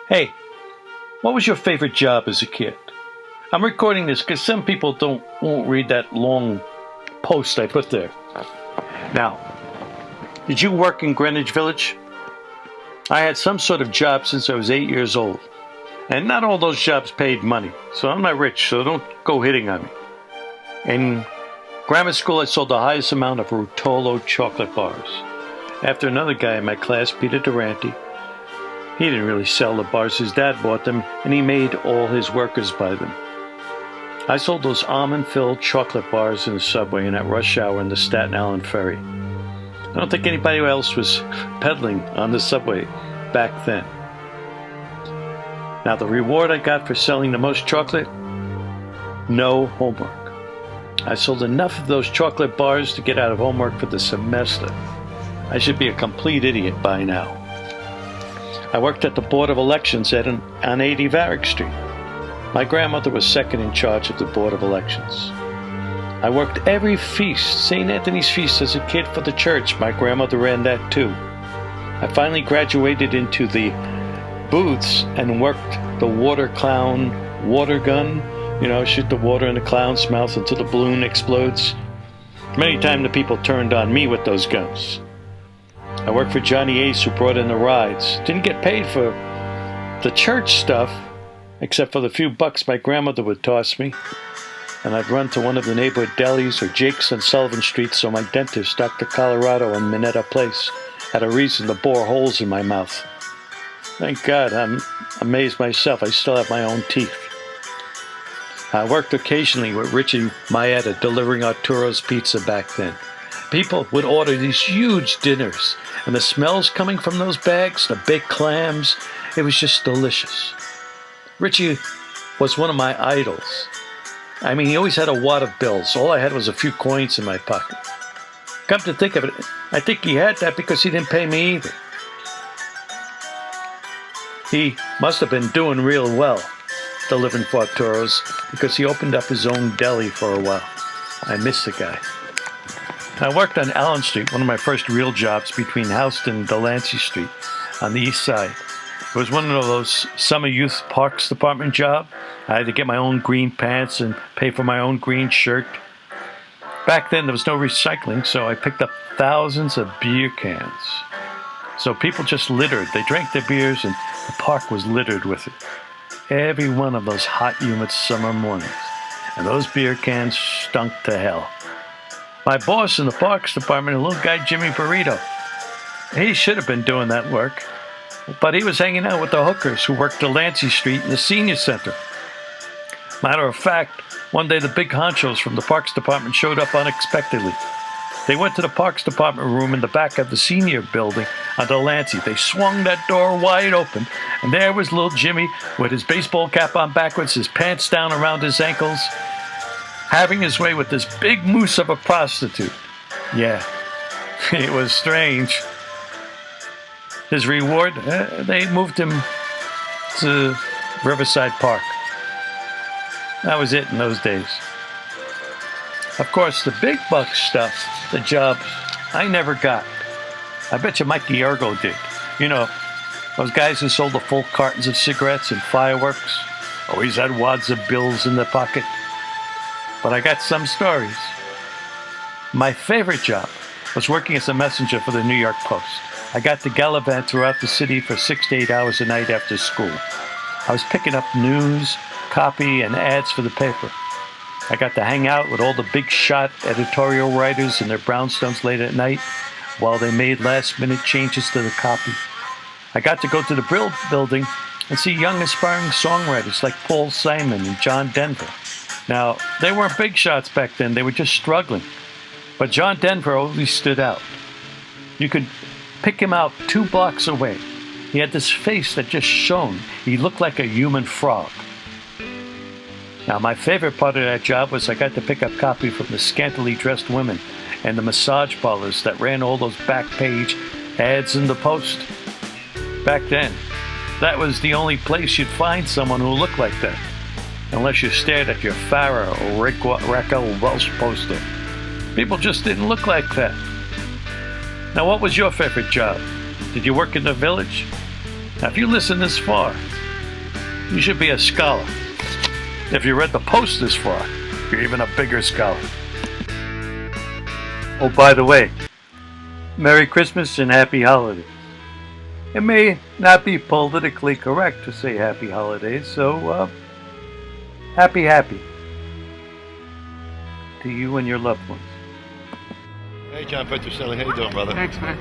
Hey, what was your favorite job as a kid? I'm recording this because some people won't read that long post I put there. Now, did you work in Greenwich Village? I had some sort of job since I was 8 years old. And not all those jobs paid money, so I'm not rich, so don't go hitting on me. In grammar school, I sold the highest amount of Rutolo Chocolate Bars. After another guy in my class, Peter Durante, he didn't really sell the bars, his dad bought them, and he made all his workers buy them. I sold those almond-filled chocolate bars in the subway and at rush hour in the Staten Island Ferry. I don't think anybody else was peddling on the subway back then. Now, the reward I got for selling the most chocolate? No homework. I sold enough of those chocolate bars to get out of homework for the semester. I should be a complete idiot by now. I worked at the Board of Elections on 80 Varick Street. My grandmother was second in charge of the Board of Elections. I worked every feast, St. Anthony's feast as a kid for the church. My grandmother ran that too. I finally graduated into the booths and worked the water clown water gun. Shoot the water in the clown's mouth until the balloon explodes. Many times the people turned on me with those guns. I worked for Johnny Ace, who brought in the rides. Didn't get paid for the church stuff, except for the few bucks my grandmother would toss me. And I'd run to one of the neighborhood delis or Jake's on Sullivan Street, so my dentist, Dr. Colorado in Minetta Place, had a reason to bore holes in my mouth. Thank God, I'm amazed myself I still have my own teeth. I worked occasionally with Richie Maeta delivering Arturo's Pizza back then. People would order these huge dinners, and the smells coming from those bags, the baked clams, it was just delicious. Richie was one of my idols. I mean, he always had a wad of bills. All I had was a few coins in my pocket. Come to think of it, I think he had that because he didn't pay me either. He must have been doing real well delivering for Arturo's because he opened up his own deli for a while. I miss the guy. I worked on Allen Street, one of my first real jobs between Houston and Delancey Street on the east side. It was one of those summer youth parks department job. I had to get my own green pants and pay for my own green shirt. Back then, there was no recycling, so I picked up thousands of beer cans. So people just littered. They drank their beers, and the park was littered with it. Every one of those hot, humid summer mornings. And those beer cans stunk to hell. My boss in the parks department, a little guy, Jimmy Burrito, he should have been doing that work. But he was hanging out with the hookers who worked Delancey Street in the senior center. Matter of fact, one day the big honchos from the Parks Department showed up unexpectedly. They went to the Parks Department room in the back of the senior building on Delancey. They swung that door wide open, and there was little Jimmy with his baseball cap on backwards, his pants down around his ankles, having his way with this big moose of a prostitute. Yeah, it was strange. His reward, they moved him to Riverside Park. That was it in those days. Of course, the big buck stuff, the jobs, I never got. I bet you Mikey Ergo did. Those guys who sold the full cartons of cigarettes and fireworks, always had wads of bills in their pocket. But I got some stories. My favorite job was working as a messenger for the New York Post. I got to gallivant throughout the city for 6 to 8 hours a night after school. I was picking up news, copy, and ads for the paper. I got to hang out with all the big shot editorial writers in their brownstones late at night while they made last-minute changes to the copy. I got to go to the Brill Building and see young aspiring songwriters like Paul Simon and John Denver. Now, they weren't big shots back then, they were just struggling. But John Denver always stood out. You could pick him out 2 blocks away. He had this face that just shone. He looked like a human frog. Now, my favorite part of that job was I got to pick up copy from the scantily dressed women and the massage parlors that ran all those back page ads in the Post. Back then, that was the only place you'd find someone who looked like that, unless you stared at your Farrah or Raquel Welch poster. People just didn't look like that. Now, what was your favorite job? Did you work in the village? Now, if you listen this far, you should be a scholar. If you read the post this far, you're even a bigger scholar. Oh, by the way, Merry Christmas and Happy Holidays. It may not be politically correct to say Happy Holidays, so happy to you and your loved ones. Hey, John Petroselli, how you doing, brother? Thanks, man.